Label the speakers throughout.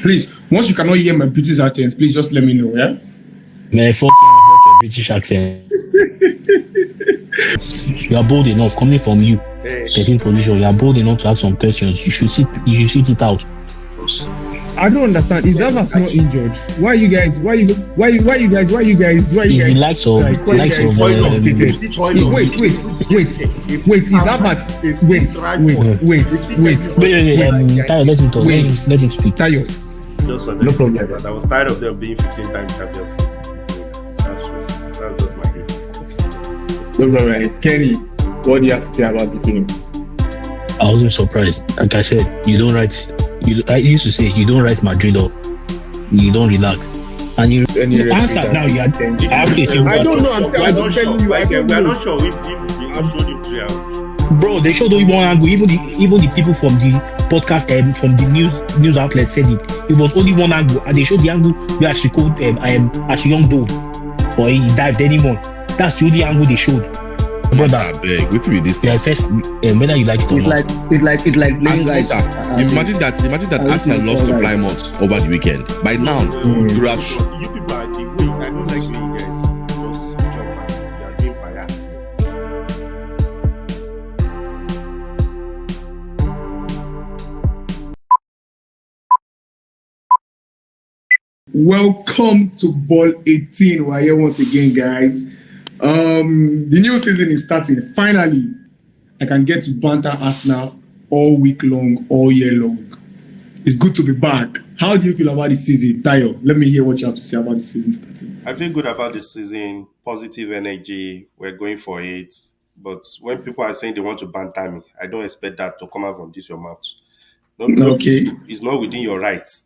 Speaker 1: Please, once you cannot hear my British accents, please just let me know, yeah?
Speaker 2: Man, fuck your British accent. You are bold enough coming from you. 13th position. You are bold enough to ask some questions. You should sit it out.
Speaker 3: I don't understand. If Navas not injured, why you guys?
Speaker 2: It's the likes of
Speaker 3: Wait.
Speaker 2: Tayo, let him talk. Let him speak.
Speaker 3: Tayo.
Speaker 4: No problem. I was tired of them being 15 times champions. That's just my hate.
Speaker 3: No problem. Kenny, what do you have to say about the game?
Speaker 2: I wasn't surprised. Like I said, I used to say you don't write Madrid off. You don't relax. And you answer now. I don't
Speaker 4: know. I'm just telling you. We're not sure if they showed you 3 hours.
Speaker 2: Bro, they showed only one angle. Even the people from the podcast from the news outlet said it. It was only one angle, and they showed the angle where she called Young Dove, or he dived anyone. That's the only angle they showed.
Speaker 5: Brother, beg, with me this.
Speaker 2: Yeah, first, whether you like it or not.
Speaker 6: It's like playing guys.
Speaker 5: Imagine that Arsenal lost to Plymouth over the weekend. By now, you have.
Speaker 4: You people are the way. I don't like when you guys just chop and you are being biased.
Speaker 1: Welcome to Ball 18. We're here once again, guys. The new season is starting. Finally, I can get to banter Arsenal all week long, all year long. It's good to be back. How do you feel about this season? Tayo, let me hear what you have to say about the season starting.
Speaker 4: I feel good about this season. Positive energy. We're going for it. But when people are saying they want to banter me, I don't expect that to come out from your mouth.
Speaker 1: Okay.
Speaker 4: It's not within your rights.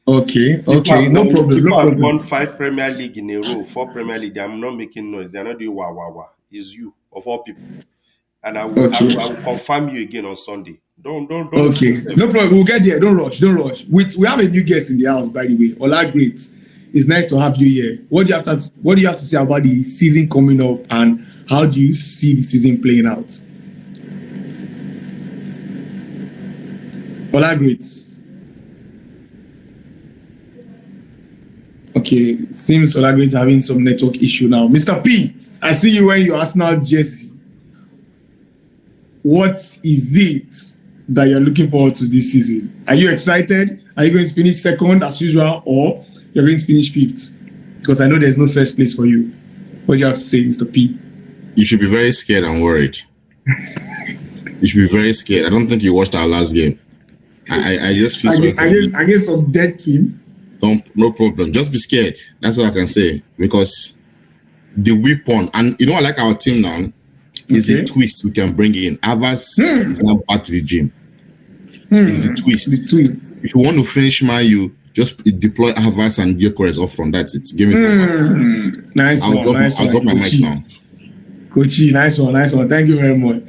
Speaker 1: Okay. No problem.
Speaker 4: People have won 5 Premier League in a row, 4 Premier League. They are not making noise. They are not doing wah. It's you, of all people. And I will confirm you again on Sunday. Don't.
Speaker 1: Okay, no problem. We'll get there. Don't rush. We have a new guest in the house, by the way. Ola, great. It's nice to have you here. What do you have to say about the season coming up, and how do you see the season playing out? Ola, great. Okay, seems Olagwe is having some network issue now. Mr. P, I see you wearing your Arsenal jersey. What is it that you're looking forward to this season? Are you excited? Are you going to finish second as usual, or you're going to finish 5th? Because I know there's no first place for you. What do you have to say, Mr. P?
Speaker 5: You should be very scared and worried. You should be very scared. I don't think you watched our last game. I just feel sorry for you.
Speaker 1: Against some dead team.
Speaker 5: No problem. Just be scared. That's what I can say. Because the weapon, and you know, I like our team now, is the twist we can bring in. Havas is now back to the gym. It's the twist. If you want to finish you just deploy Havas and Gyökeres off from that. It's give me some. I'll drop my mic now.
Speaker 1: Coachy, nice one. Thank you very much.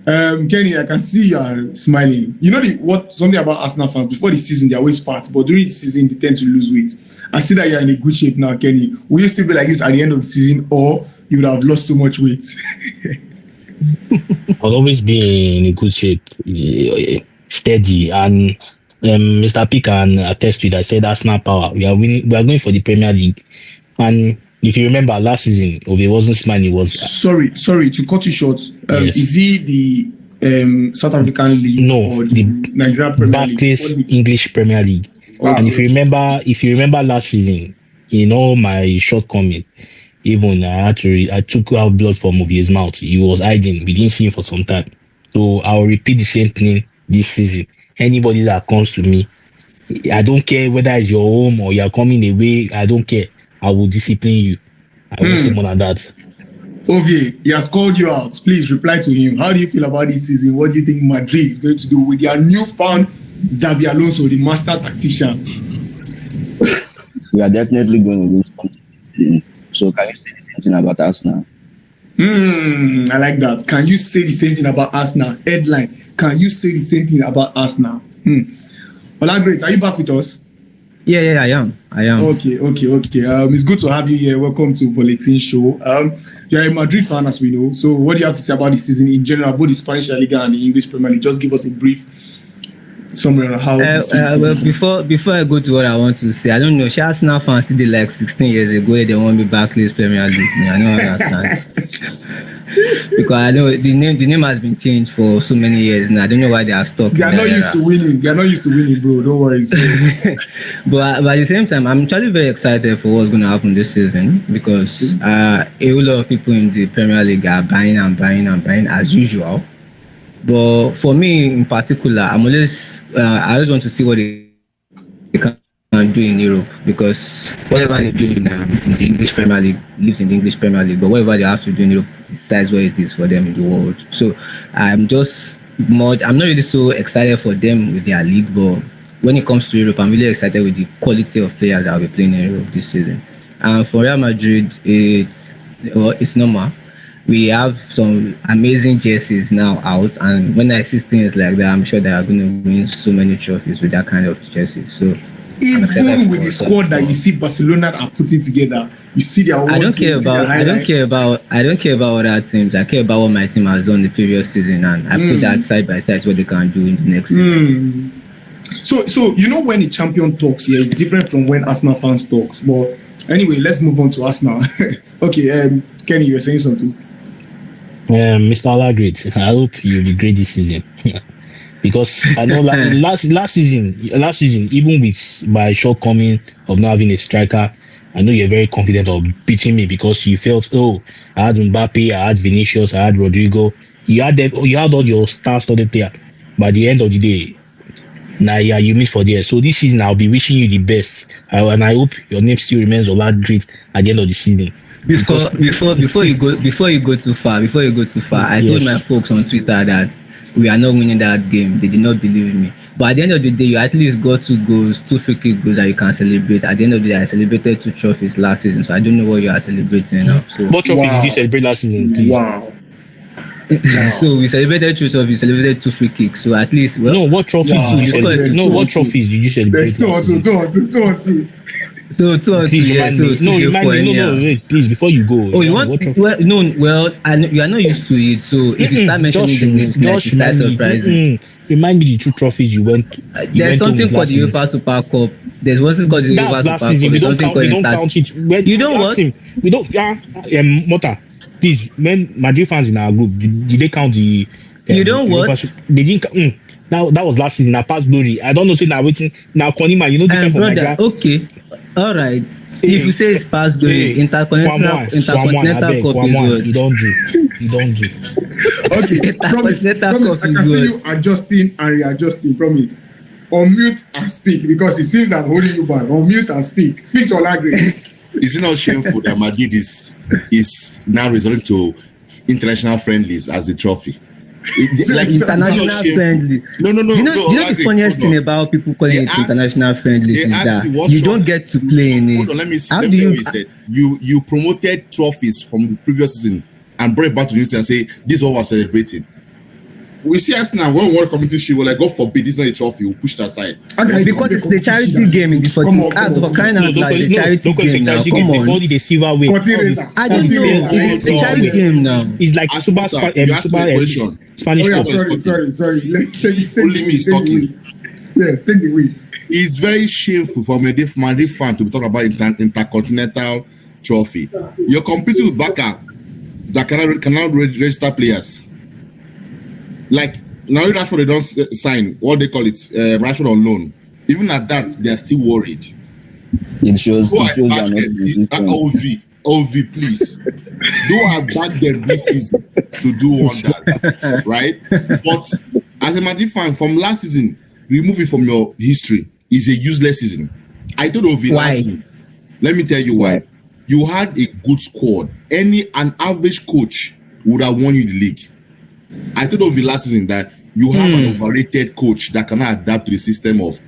Speaker 1: Kenny, I can see you are smiling. You know something about Arsenal fans, before the season they always fat, but during the season they tend to lose weight. I see that you're in a good shape now, Kenny. Will you still be like this at the end of the season, or you would have lost so much weight?
Speaker 2: I'll always be in a good shape, steady, and Mr. P can attest to it. I said Arsenal power. We are winning. We are going for the Premier League, and if you remember last season, Obi wasn't smiling. Was
Speaker 1: sorry to cut you short.
Speaker 2: Yes.
Speaker 1: Is he the South African League?
Speaker 2: No,
Speaker 1: or the Nigerian Premier
Speaker 2: Barclays
Speaker 1: League?
Speaker 2: English Premier League.
Speaker 1: Wow.
Speaker 2: And if you remember last season, you know my shortcoming. Even I took out blood from Ovie's mouth. He was hiding. We didn't see him for some time. So I'll repeat the same thing this season. Anybody that comes to me, I don't care whether it's your home or you're coming away. I don't care. I will discipline you. I won't say more than that.
Speaker 1: Ovie, he has called you out. Please reply to him. How do you feel about this season? What do you think Madrid is going to do with their newfound Xabi Alonso, the master tactician?
Speaker 6: We are definitely going to lose something. So can you say the same thing about Arsenal?
Speaker 1: I like that. Can you say the same thing about Arsenal? Headline. Can you say the same thing about Arsenal? Ola, great. Are you back with us?
Speaker 3: Yeah, I am.
Speaker 1: Okay. It's good to have you here. Welcome to Bulletin Show. You're a Madrid fan, as we know. So what do you have to say about this season in general, both the Spanish La Liga and the English Premier League? Just give us a brief summary on how you see the
Speaker 7: well,
Speaker 1: season?
Speaker 7: before I go to what I want to say, I don't know. Arsenal fans did like 16 years ago. They want me back to this Premier League. I don't understand. Because I know the name has been changed for so many years now. I don't know why they are stuck.
Speaker 1: They are not used to winning. They are not used to winning, bro. Don't worry. So.
Speaker 7: but at the same time, I'm actually very excited for what's going to happen this season because a whole lot of people in the Premier League are buying as usual. But for me in particular, I always want to see what they can do in Europe because whatever they do in the English Premier League lives in the English Premier League, but whatever they have to do in Europe decides where it is for them in the world. So I'm not really so excited for them with their league, but when it comes to Europe, I'm really excited with the quality of players that will be playing in Europe this season. And for Real Madrid, it's normal. We have some amazing jerseys now out, and when I see things like that, I'm sure they are going to win so many trophies with that kind of jerseys. So
Speaker 1: even with the squad that you see Barcelona are putting together, you see their.
Speaker 7: I don't care about other teams. I care about what my team has done the previous season, and I put that side by side what they can do in the next season.
Speaker 1: So when the champion talks, it's different from when Arsenal fans talk. But anyway, let's move on to Arsenal. Okay, Kenny, you were saying something.
Speaker 2: Mr. Alagrid, I hope you'll be great this season. Because I know last season, even with my shortcoming of not having a striker, I know you're very confident of beating me because you felt, I had Mbappe, I had Vinicius, I had Rodrigo. You had all your star-studded player. By the end of the day, you meet for there. So this season, I'll be wishing you the best, and I hope your name still remains Alagrid at the end of the season.
Speaker 7: Before you go too far, I told my folks on Twitter that we are not winning that game. They did not believe me. But at the end of the day, you at least got 2 goals, 2 free kick goals that you can celebrate. At the end of the day, I celebrated 2 trophies last season, so I don't know what you are celebrating now. So,
Speaker 2: what trophies did you celebrate last season, please?
Speaker 1: Wow.
Speaker 7: So we celebrated 2 trophies, we celebrated 2 free kicks. So at least
Speaker 2: what trophies did you celebrate? What trophies did you celebrate?
Speaker 1: There's 2
Speaker 7: So 2 on 2.
Speaker 2: Remind me. Wait, please, before you go.
Speaker 7: Oh, you want? You are not used to it. So if you start mentioning the names, like it's that surprising.
Speaker 2: Remind me the 2 trophies you went.
Speaker 7: There's something called the UEFA Super Cup. There's something called the UEFA Super Cup.
Speaker 2: We don't count it.
Speaker 7: You don't what?
Speaker 2: We don't. Mota, please. When Madrid fans in our group, did they count the?
Speaker 7: You don't what?
Speaker 2: They didn't. Now that was last season. I passed glory. I don't know. Say now waiting. Now Konima, different from Nigeria.
Speaker 7: Okay. All right. If you say it's past glory, intercontinental cup is what?
Speaker 2: You don't do.
Speaker 1: Okay. Promise. I can see you adjusting and readjusting. Promise. Unmute and speak because it seems that I'm holding you back. Unmute and speak. Speak to Alagrid.
Speaker 5: Is it not shameful that Madrid is now resorting to international friendlies as the trophy?
Speaker 7: Like international friendly.
Speaker 5: No.
Speaker 7: You know the funniest thing about people calling it international friendly is that you don't get to play in it.
Speaker 5: Hold on, let me see. Let me hear what you said. You promoted trophies from the previous season and brought it back to the new season and say this is what we're celebrating. We see us now when World Community Shield, we're like, God forbid, this is not a trophy, we'll push that aside.
Speaker 7: Because it's the charity game in the first the charity game now. Come on.
Speaker 2: They called it a silver way.
Speaker 7: I don't know. It's a charity game now.
Speaker 2: It's like super Spanish.
Speaker 1: Sorry.
Speaker 5: Only me is talking.
Speaker 1: Yeah, take the win.
Speaker 5: It's very shameful for a Madrid fan to be talking about intercontinental trophy. You're competing with Barca that cannot register players. Like now, Rashford they don't sign what they call it, Rashford on loan. Even at that, they are still worried.
Speaker 6: It shows
Speaker 5: OV, please. Don't have back them this season to do wonders, right? But as a Madrid fan, from last season, remove it from your history. It's a useless season. I told OV last season. Let me tell you why. You had a good squad. An average coach would have won you the league. I told OV last season that you have an overrated coach that cannot adapt to the system of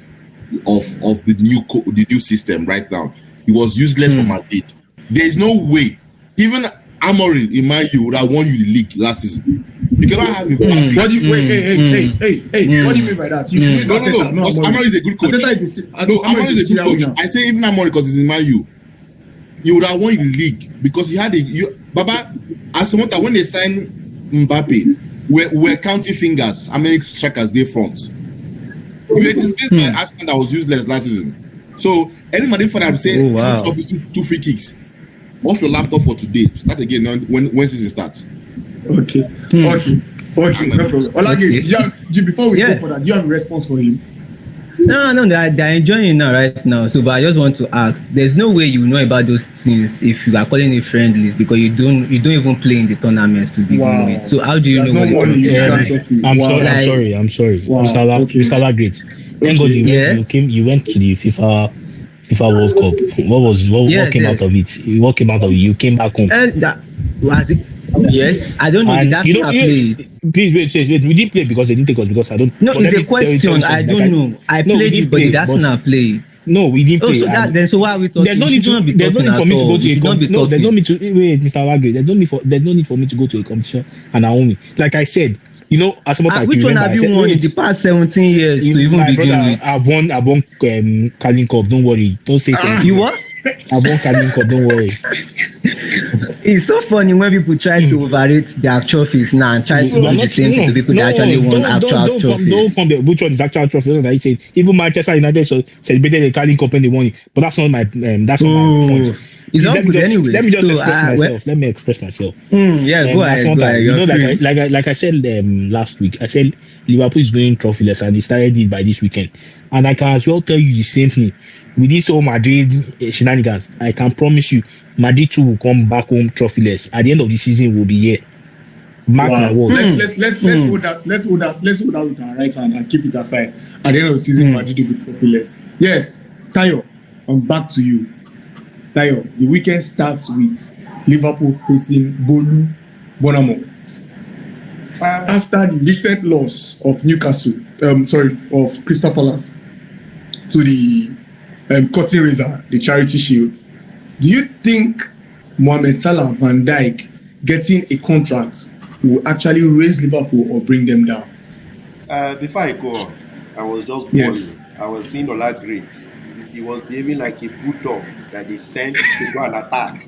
Speaker 5: the new system right now. He was useless for Madrid. There is no way. Even Amorim in my view would have won you the league last season. You cannot have him.
Speaker 1: What do you What do you mean by that?
Speaker 5: No. Because Amorim is a good coach. Amorim is a good coach. I say even Amorim because he's in my view. He would have won you the league because he had Baba Asamoah when they signed Mbappe, we're counting fingers. How many strikers they front? You were disgraced by Arsenal that was useless last season. So any Madrid fan I'm saying 2 trophies, 2 free kicks. Off your laptop for today. Start again when season starts.
Speaker 1: Okay. No problem. Olage, before we go for that, do you have a response for him?
Speaker 7: No, they're enjoying it now, right now. So, but I just want to ask: there's no way you know about those things if you are calling it friendlies because you don't even play in the tournaments to begin with. So, how do you know what it is?
Speaker 2: I'm sorry.
Speaker 1: Wow.
Speaker 2: Mr. Lagrit. Thank God you went to the FIFA World Cup. What came out of it? What came out of it? You came back home.
Speaker 7: That was it. Yes, I don't know.
Speaker 2: And
Speaker 7: That's not played.
Speaker 2: Please wait. We didn't play because they didn't take us because I don't.
Speaker 7: No, it's a question. I don't know. I played it, but that's not played.
Speaker 2: No, we didn't play.
Speaker 7: So why are we talking?
Speaker 2: There's no need for me to go to a competition. No, there's no need to wait, Mr. Lagrit. There's no need for me to go to a competition and Naomi. Like I said, as much as
Speaker 7: which one have you won in the past 17 years to even begin with?
Speaker 2: I've won Carling Cup. Don't worry. Don't say something.
Speaker 7: You what?
Speaker 2: I won Carling Cup. Don't worry.
Speaker 7: It's so funny when people try to overrate their trophies now and try to do the same thing to people that actually won actual trophies.
Speaker 2: Don't come there. Which one is actual trophy? Like said, even Manchester United celebrated the Carling Cup when they won it. But that's not my my point.
Speaker 7: It's not good anyway.
Speaker 2: Let me just express myself. Let me express myself.
Speaker 7: Go ahead.
Speaker 2: Like I said last week, I said Liverpool is going trophyless, and they started it by this weekend. And I can as well tell you the same thing with this whole Madrid shenanigans. I can promise you, Madrid too will come back home trophyless. At the end of the season, we'll be here. Mark my words.
Speaker 1: Let's hold that with our right hand and keep it aside. At the end of the season, Madrid will be trophyless. Yes, Tayo, I'm back to you. Tayo, the weekend starts with Liverpool facing Bolu Bonamo. After the recent loss of of Crystal Palace to the Cotton Razor, the Charity Shield, do you think Mohamed Salah, Van Dijk getting a contract will actually raise Liverpool or bring them down?
Speaker 4: Before I go on, I was just boring. I was seeing Ola Great. He was behaving like a bulldog that they sent to go and attack.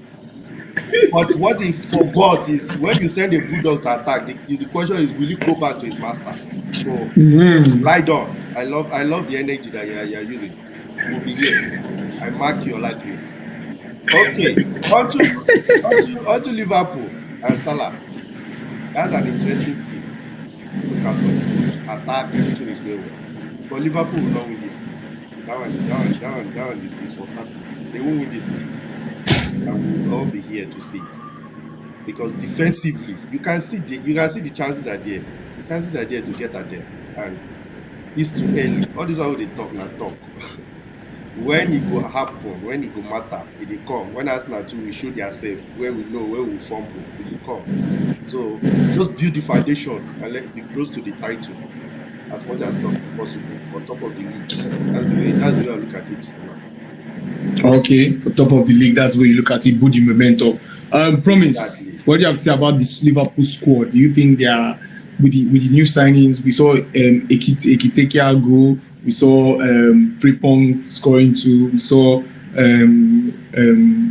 Speaker 4: But what he forgot is when you send a bulldog to attack, the question is, will he go back to his master? So, right on. I love the energy that you're using. We'll be here. I mark you like it. Okay, on to Liverpool and Salah. That's an interesting team. Look at this. Attack, everything is going well. But Liverpool will not win this league. That one is for something. They won't win this league. And we'll all be here to see it. Because defensively, you can see the chances are there. The chances are there to get at them. And it's too early. All this is how they talk. When it will happen, when it will matter, it will come. When Arsenal too will show themselves, where we know, where we fumble, it will come. So just build the foundation and let it be close to the title as much as possible on top of the league. That's the way I look at it for now.
Speaker 1: Okay, for top of the league, that's where you look at it, build the momentum. Promise, exactly. What do you have to say about this Liverpool squad? Do you think they are with the new signings? We saw Ekitekia go. We saw Frimpong scoring 2. We saw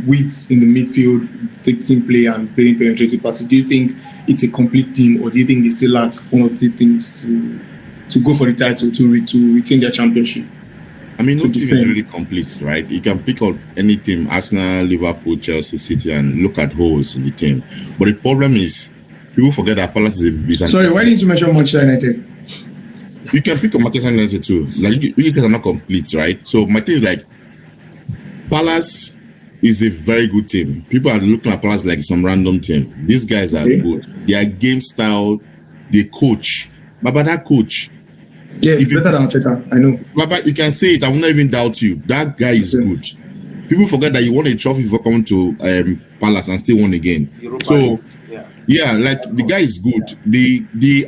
Speaker 1: Wits in the midfield taking play and playing penetrative passes. Do you think it's a complete team, or do you think they still lack one or two things to go for the title, to retain their championship?
Speaker 5: I mean, no team is really complete, right? You can pick up any team, Arsenal, Liverpool, Chelsea, City, and look at holes in the team. But the problem is, people forget that Palace is a...
Speaker 1: Sorry, why didn't you mention Manchester United?
Speaker 5: You can pick up Manchester United too. Like, you guys are not complete, right? So my thing is like, Palace is a very good team. People are looking at Palace like some random team. These guys are good. Their game style, they coach. But that coach...
Speaker 1: Yeah, it's better than Arteta, I know.
Speaker 5: But you can say it, I will not even doubt you. That guy is good. People forget that you won a trophy for coming to Palace and still won again. So, yeah, like the guy is good.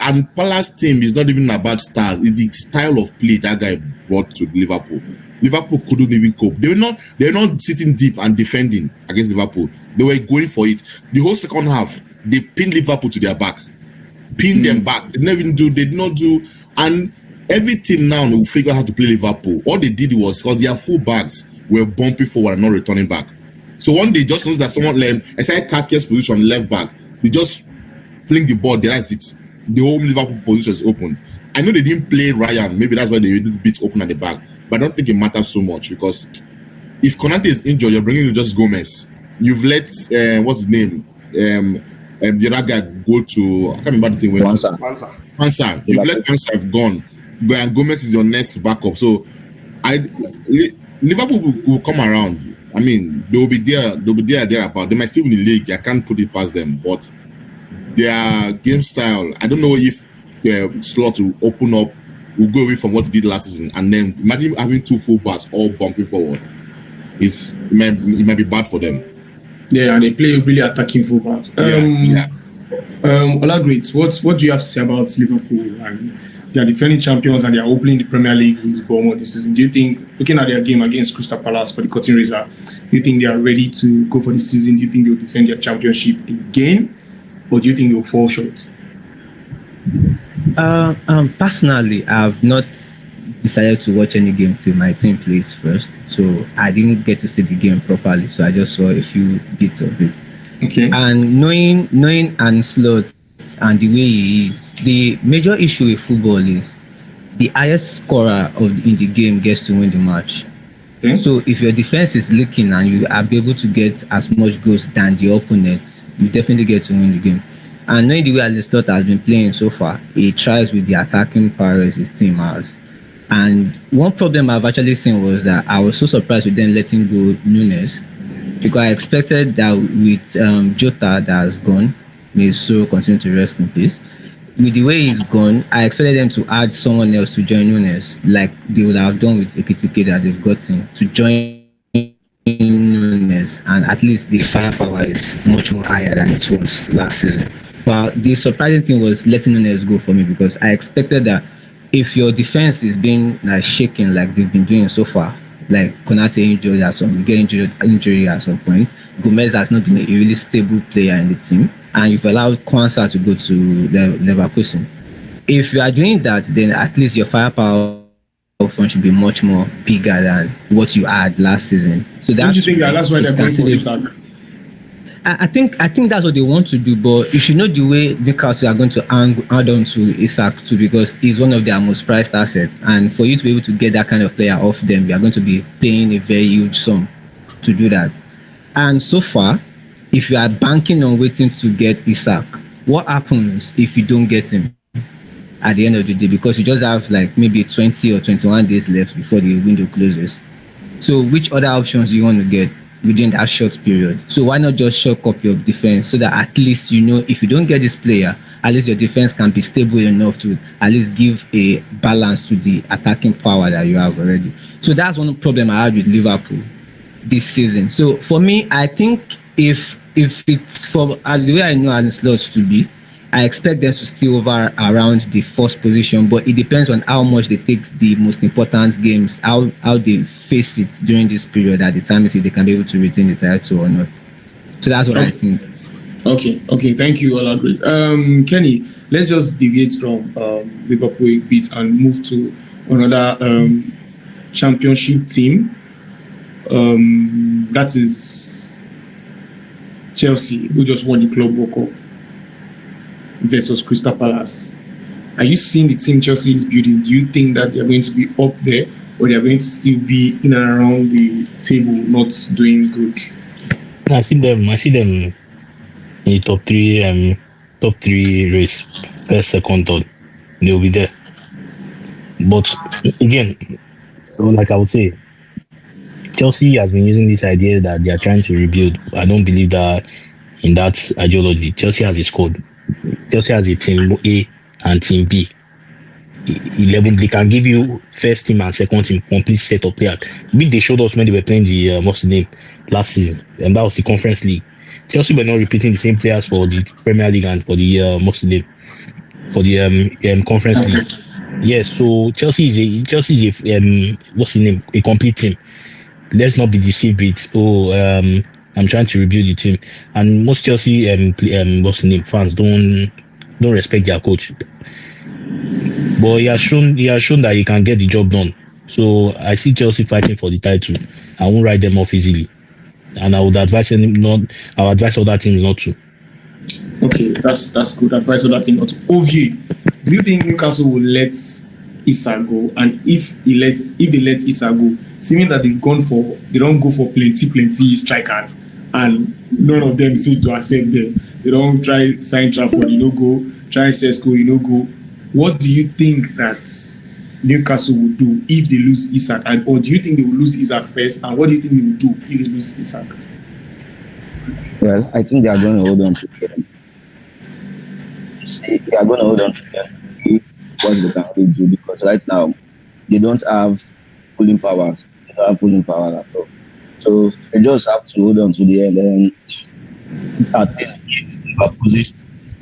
Speaker 5: And Palace team is not even about stars. It's the style of play that guy brought to Liverpool. Liverpool couldn't even cope. They were not sitting deep and defending against Liverpool. They were going for it. The whole second half, they pinned Liverpool to their back. Pinned them back. They did not do, and every team now will figure out how to play Liverpool. All they did was, because their full backs were bumping forward and not returning back. So one day, just noticed that someone aside Kake's position left back, they just fling the ball, that's it. The whole Liverpool position is open. I know they didn't play Ryan. Maybe that's why they did a bit open at the back. But I don't think it matters so much because if Konate is injured, you're bringing in just Gomez. You've let what's his name? The other guy go to I can't remember the thing. Pansa. You've let Pansa gone, but Gomez is your next backup. So Liverpool will come around. I mean, they'll be there. They'll be there about. They might still win the league. I can't put it past them, but their game style. I don't know if Slot will open up. Will go away from what he did last season, and then imagine having two fullbacks all bumping forward. It might be bad for them.
Speaker 1: Yeah, and they play really attacking fullbacks. Ola Great, what do you have to say about Liverpool? And they are defending champions and they are opening the Premier League with Bournemouth this season. Do you think, looking at their game against Crystal Palace for the Cotton Razor, do you think they are ready to go for the season? Do you think they will defend their championship again, or do you think they will fall short?
Speaker 7: Personally, I've not decided to watch any game till my team plays first, so I didn't get to see the game properly. So I just saw a few bits of it.
Speaker 1: Okay.
Speaker 7: And knowing Ancelotti and the way he is, the major issue with football is the highest scorer in the game gets to win the match. Okay. So if your defense is leaking and you are able to get as much goals than the opponent, you definitely get to win the game. And knowing the way Ancelotti has been playing so far, he tries with the attacking powers his team has. And one problem I've actually seen was that I was so surprised with them letting go Nunes, because I expected that with Jota that has gone, may his soul continue to rest in peace. With the way he's gone, I expected them to add someone else to join Nunes, like they would have done with Ekitike that they've gotten, to join Nunes, and at least the firepower is much more higher than it was last season. But the surprising thing was letting Nunes go for me, because I expected that if your defense is being shaken like they've been doing so far, like Konate injury at some point, Gomez has not been a really stable player in the team, and you've allowed Kwanzaa to go to Leverkusen. If you are doing that, then at least your firepower front should be much more bigger than what you had last season. So
Speaker 1: don't you think that's why they're going for Isak?
Speaker 7: I think that's what they want to do, but you should know the way Newcastle are going to add on to Isak too, because he's one of their most prized assets, and for you to be able to get that kind of player off them, you are going to be paying a very huge sum to do that. And so far, if you are banking on waiting to get Isak, what happens if you don't get him at the end of the day? Because you just have like maybe 20 or 21 days left before the window closes. So which other options do you want to get within that short period? So why not just shock up your defense, so that at least you know if you don't get this player, at least your defense can be stable enough to at least give a balance to the attacking power that you have already. So that's one problem I had with Liverpool this season. So for me, I think if it's for the way I know Ancelotti to be, I expect them to still over around the first position, but it depends on how much they take the most important games, how they face it during this period at the time, if they can be able to retain the title or not. So that's what I think.
Speaker 1: Okay, thank you, Ola Great. Kenny, let's just deviate from Liverpool a bit and move to another championship team. That is Chelsea, who just won the Club World Cup versus Crystal Palace. Are you seeing the team Chelsea is building? Do you think that they're going to be up there, or they're going to still be in and around the table, not doing good?
Speaker 2: I see them in the top three race, first, second, third. They'll be there. But again, like I would say, Chelsea has been using this idea that they are trying to rebuild. I don't believe that in that ideology. Chelsea has a squad. Chelsea has a team A and team B. 11. They can give you first team and second team complete set of players. Which they showed us when they were playing the what's the name last season, and that was the Conference League. Chelsea were not repeating the same players for the Premier League and for the what's the name for the Conference League. Yes, so Chelsea is a what's the name, a complete team. Let's not be deceived with I'm trying to rebuild the team, and most Chelsea what's the name fans don't respect their coach. But he has shown that he can get the job done. So I see Chelsea fighting for the title. I won't write them off easily, and I would advise other teams not to.
Speaker 1: Okay, that's good advice. Other teams not to. Ovie, Do you think Newcastle will let Issa go? And if they let Issa go, seeming that they don't go for plenty strikers, and none of them seem to accept them. They don't try sign Trafford, go. Try Sesko, go. What do you think that Newcastle will do if they lose Isak? Or do you think they will lose Isak first? And what do you think they will do if they lose Isak?
Speaker 6: Well, I think they are going to hold on to them. They are going to hold on to them. What they can really do, because right now they don't have pulling powers. They don't have pulling power at all. So they just have to hold on to the end and at least give a position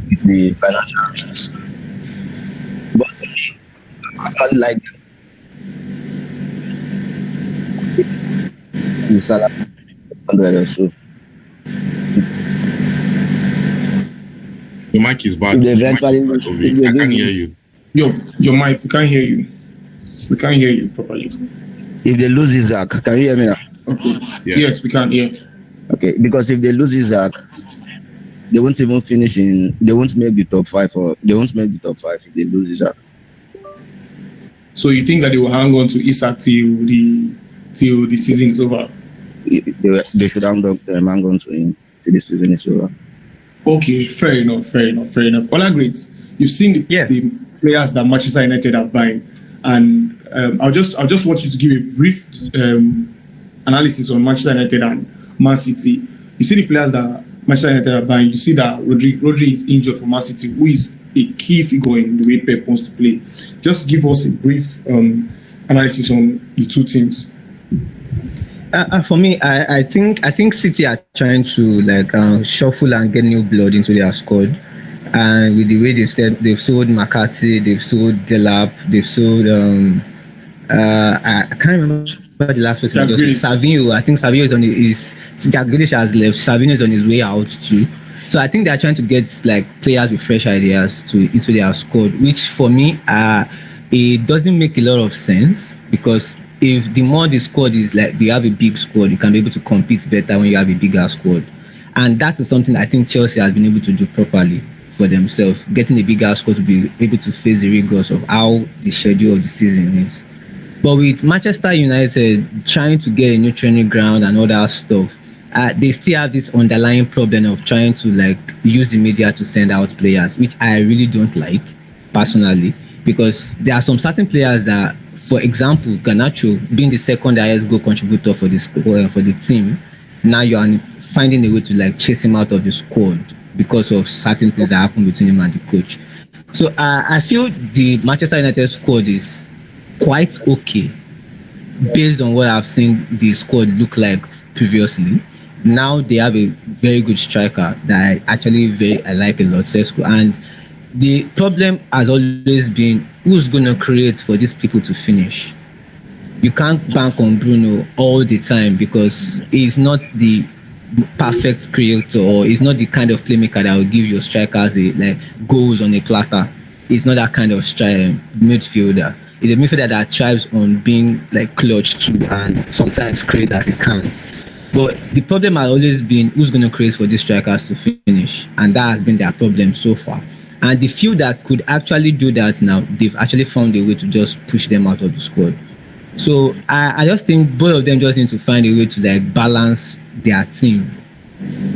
Speaker 6: with the financial risk. But I actually like the salary 100 or so.
Speaker 5: Your mic is bad.
Speaker 6: If they eventually
Speaker 5: I can't hear you.
Speaker 1: Your mic, we can't hear you. We can't hear you properly.
Speaker 6: If they lose Isaac, can you hear me now?
Speaker 1: Okay.
Speaker 5: Yeah.
Speaker 1: Yes, we can hear.
Speaker 6: Okay, because if they lose Isaac, they won't even finish they won't make the top 5, or they won't make the top 5 if they lose Isaac.
Speaker 1: So you think that they will hang on to Isak till the season is over?
Speaker 6: They should hang on to him till the season is over.
Speaker 1: Okay, fair enough. All great. You've seen the players that Manchester United are buying, and I'll just want you to give a brief analysis on Manchester United and Man City. You see the players that Manchester United are buying. You see that Rodri is injured for Man City, who is a key figure in the way Pep wants to play. Just give us a brief analysis on the two teams.
Speaker 7: For me, I think City are trying to shuffle and get new blood into their squad, and with the way they've sold McCarthy, they've sold Delap, they've sold I can't remember the last person. Savinho. I think Savinho is on his. Jack Grealish has left. Savinho is on his way out too. So I think they are trying to get players with fresh ideas into their squad, which for me it doesn't make a lot of sense, because if the more the squad is you have a big squad, you can be able to compete better when you have a bigger squad. And that is something I think Chelsea has been able to do properly for themselves, getting a bigger squad to be able to face the rigors of how the schedule of the season is. But with Manchester United trying to get a new training ground and all that stuff, they still have this underlying problem of trying to use the media to send out players, which I really don't like personally, because there are some certain players that, for example, Garnacho being the second highest goal contributor for the team, now you are finding a way to chase him out of the squad because of certain things that happen between him and the coach. So I feel the Manchester United squad is quite okay based on what I've seen the squad look like previously. Now they have a very good striker that I like a lot, Sesko. And the problem has always been who's going to create for these people to finish. You can't bank on Bruno all the time, because he's not the perfect creator, or he's not the kind of playmaker that will give your strikers goals on a platter. He's not that kind of midfielder. He's a midfielder that thrives on being clutch too, and sometimes create as he can. But the problem has always been who's going to create for these strikers to finish, and that has been their problem so far. And the few that could actually do that now, they've actually found a way to just push them out of the squad. So I just think both of them just need to find a way to balance their team,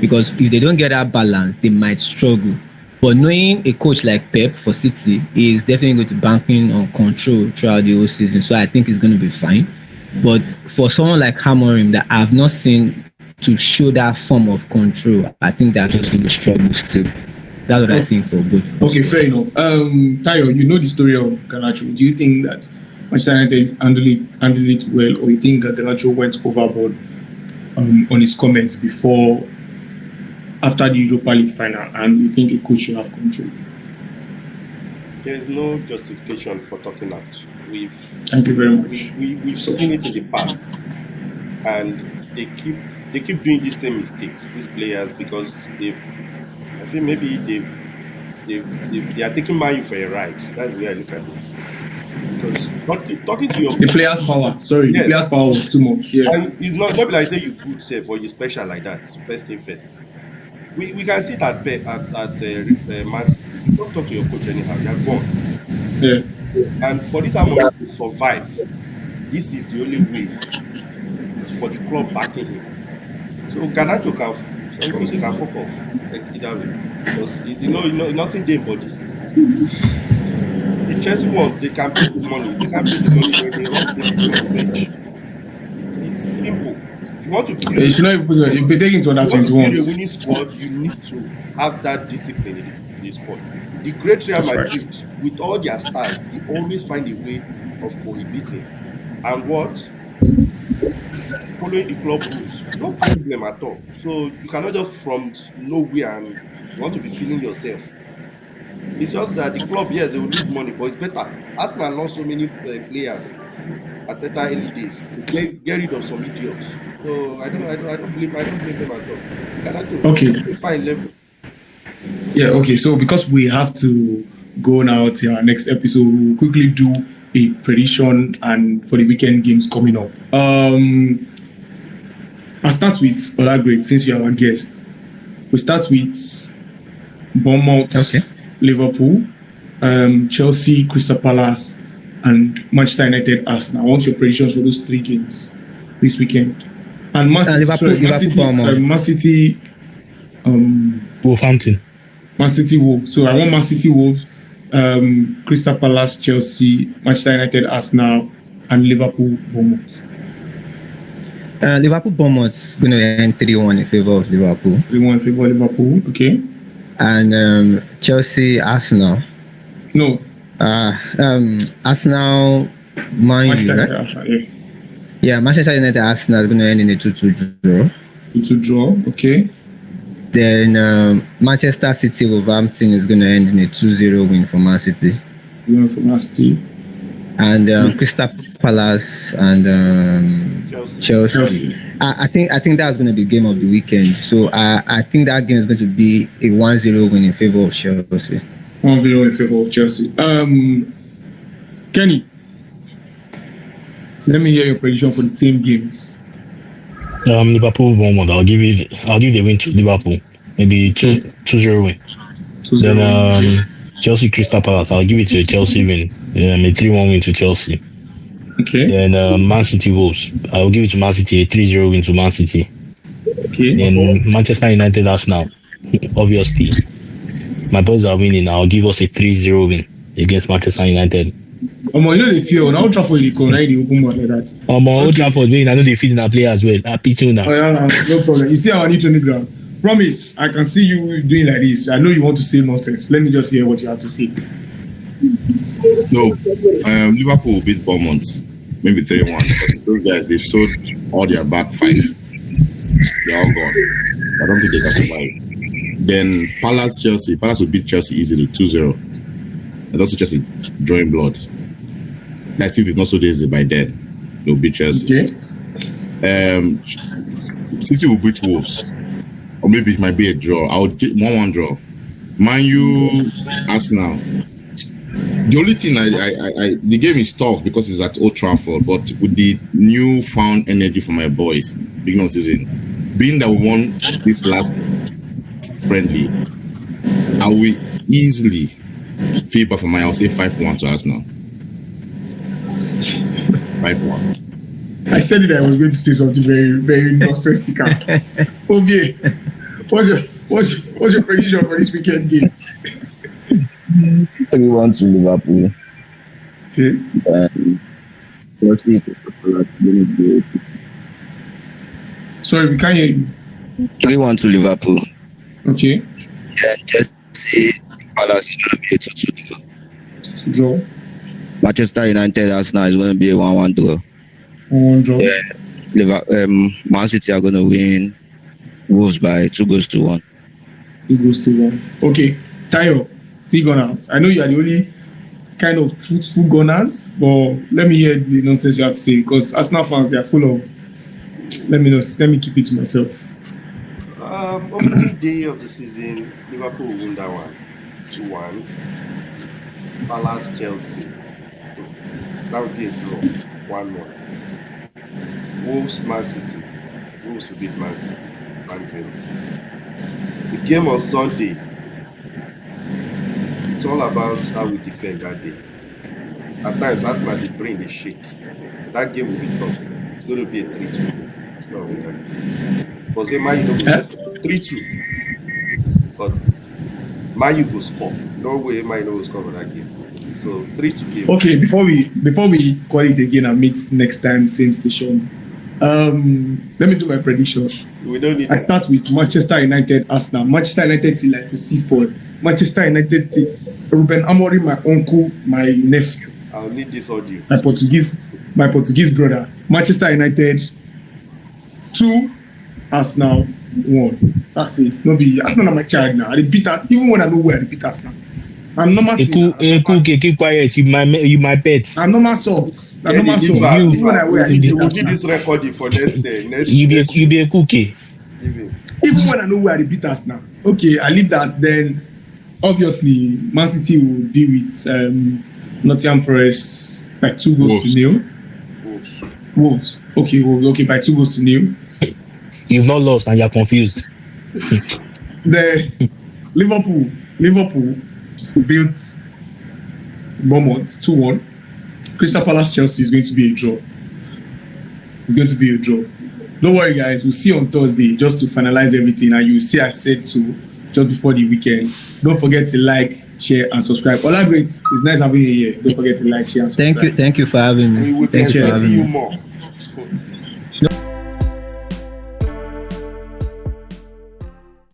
Speaker 7: because if they don't get that balance, they might struggle. But knowing a coach like Pep for City is definitely going to banking on control throughout the whole season, so I think it's going to be fine. But for someone like Amorim that I've not seen to show that form of control, I think they're just going to struggle still. That's what I think for both.
Speaker 1: Okay, fair enough. Tayo, you know the story of Garnacho. Do you think that Manchester United handled it well, or you think that Garnacho went overboard on his comments after the Europa League final, and you think a coach should have control?
Speaker 4: There is no justification for talking out.
Speaker 1: Thank you very much.
Speaker 4: We've seen it in the past, and they keep doing the same mistakes, these players, because they are taking Man U for a ride. That's the way I look at it. Because talking to your
Speaker 1: the players' power. Sorry, yes. The players' power was too much. Yeah,
Speaker 4: and it's not like say you good safe or you special like that. First thing first. We can see it at Man City. Don't talk to your coach anyhow. They are gone.
Speaker 1: Yeah.
Speaker 4: And for this Amorim to survive, this is the only way. It's for the club backing him. So Ganacho can, some people say can fuck off. Like either way. Because nothing there body. The Chelsea one, they can pay the money. They can pay the money when they run the people on the bench. It's simple. If you want to build
Speaker 1: You should not put it. You be taking to under
Speaker 4: you want to build
Speaker 1: 21s.
Speaker 4: a winning squad, you need to have that discipline in the squad. The great Real
Speaker 1: That's right.
Speaker 4: Madrid, with all their stars, they always find a way of prohibiting. And what? Following the club rules. No problem at all. So you cannot just from nowhere and you want to be feeling yourself. It's just that the club, yes, they will need money, but it's better. Arsenal lost so many players at that early days to get rid of some idiots. So I don't blame them at all. Ganacho,
Speaker 1: Okay.
Speaker 4: fine level.
Speaker 1: Yeah, okay. So because we have to go now to our next episode, we'll quickly do a prediction and for the weekend games coming up. I'll start with Olagret since you are our guest. We start with Bournemouth, Liverpool, Chelsea, Crystal Palace, and Manchester United, Arsenal. I want your predictions for those 3 games this weekend. And Man City,
Speaker 2: Wolverhampton.
Speaker 1: Man City Wolves. So I want Man City Wolves, Crystal Palace, Chelsea, Manchester United, Arsenal, and Liverpool, Bournemouth.
Speaker 7: Liverpool Bournemouth going to end 3-1 in favor of Liverpool.
Speaker 1: 3-1 in favor of Liverpool, okay.
Speaker 7: And Chelsea Arsenal.
Speaker 1: No.
Speaker 7: Arsenal Man U, right?
Speaker 1: Arsenal,
Speaker 7: yeah, Manchester United Arsenal is going to end in a 2-2 draw.
Speaker 1: 2-2 draw, okay.
Speaker 7: Then Manchester City Wolverhampton is going to end in a 2-0 win for Man City.
Speaker 1: 0 for Man City.
Speaker 7: And Crystal Palace and Chelsea. I think that's going to be the game of the weekend. So I think that game is going to be a 1-0 win in favor of Chelsea.
Speaker 1: 1-0 in favor of Chelsea. Kenny, let me hear your prediction for the same games.
Speaker 2: Liverpool Bournemouth. I'll give the win to Liverpool. Maybe 2-0 win.
Speaker 1: 2-0
Speaker 2: Then Chelsea Crystal Palace. I'll give it to Chelsea win. A 3-1 win to Chelsea.
Speaker 1: Okay.
Speaker 2: Then Man City Wolves. I'll give it to Man City, a 3-0 win to Man City.
Speaker 1: Okay.
Speaker 2: Then Manchester United Arsenal. Obviously, my boys are winning. I'll give us a 3-0 win against Manchester United.
Speaker 1: You know they fear. Now Trafford they come, right? They open one like that.
Speaker 2: Old Trafford, I know they feed in our player as well. Happy too now.
Speaker 1: Oh, yeah, no problem. You see our new training ground. Promise, I can see you doing like this. I know you want to say nonsense. Let me just hear what you have to say.
Speaker 5: No, Liverpool will beat Bournemouth, maybe 3-1. Those guys, they've sold all their back 5. They're all gone. I don't think they can survive. Then Palace Chelsea. Palace will beat Chelsea easily, 2-0. And also Chelsea drawing blood. Let's see if it's not so easy by then. They'll beat Chelsea.
Speaker 1: Okay.
Speaker 5: City will beat Wolves. Or maybe it might be a draw. I would get 1-1 draw. Man U, Arsenal. The only thing the game is tough because it's at Old Trafford, but with the newfound energy from my boys, beginning of season, being that we won this last friendly, I will easily feedback from I'll say 5-1 to Arsenal. 5-1.
Speaker 1: I said it. I was going to say something very, very nonsensical. Okay, what's your prediction for this weekend game?
Speaker 6: 3-1 to Liverpool.
Speaker 1: Okay. Sorry, we can't hear you.
Speaker 6: 3-1 to Liverpool.
Speaker 1: Okay.
Speaker 6: Yeah, Chelsea Palace is going to be a 2-2
Speaker 1: draw.
Speaker 6: Manchester United Arsenal is going to be a 1-1 draw.
Speaker 1: 1-1 draw.
Speaker 6: Man City are going to win Wolves by 2-1.
Speaker 1: 2-1. Okay, Tayo, Gunners. I know you are the only kind of truthful Gunners, but let me hear the nonsense you have to say because Arsenal fans, they are full of. Let me keep it to myself.
Speaker 4: Opening day of the season, Liverpool will win that one, 2-1. Palace Chelsea. That would be a draw, 1-1. Wolves Man City. Wolves will beat Man City, 1-0. The game on Sunday. it's all about how we defend that day. At times, Arsenal, the brain is shake. That game will be tough. It's going to be a 3-2 game. It's not win that game. Because Man U will score 3-2. But Man U will score. No way Man U will score for that game. So 3-2 game.
Speaker 1: Okay, before we call it again and meet next time, same station. Let me do my prediction.
Speaker 4: We don't need.
Speaker 1: I start with Manchester United, Arsenal. Manchester United till like C4. Manchester United till Ruben Amorim, my uncle, my nephew.
Speaker 4: I'll need this audio.
Speaker 1: My Portuguese brother. Manchester United 2, Arsenal 1. That's it. It's not be Arsenal not my child now. I repeat that even when I know where I repeat Arsenal. I'm normal.
Speaker 2: Keep quiet. You my pet.
Speaker 1: I'm normal soft. I'm normal soft.
Speaker 4: Even when I wear, we will give this recording for next day.
Speaker 2: You be a cookie.
Speaker 1: Even when I know where I repeat Arsenal. Okay, I leave that. Then obviously Man City will deal with Nottingham Forest by 2 goals to 0. Wolves. Okay, by 2 goals to 0.
Speaker 2: You've not lost and you're confused.
Speaker 1: The Liverpool built Bournemouth 2-1. Crystal Palace Chelsea is going to be a draw. It's going to be a draw. Don't worry, guys. We'll see you on Thursday just to finalize everything. And you see, I said so just before the weekend. Don't forget to like, share, and subscribe. Ola Great, it's nice having you here. Don't forget to like, share, and subscribe.
Speaker 7: Thank you for having me.
Speaker 4: We will
Speaker 7: Thank you for having
Speaker 4: you
Speaker 7: me.
Speaker 4: more.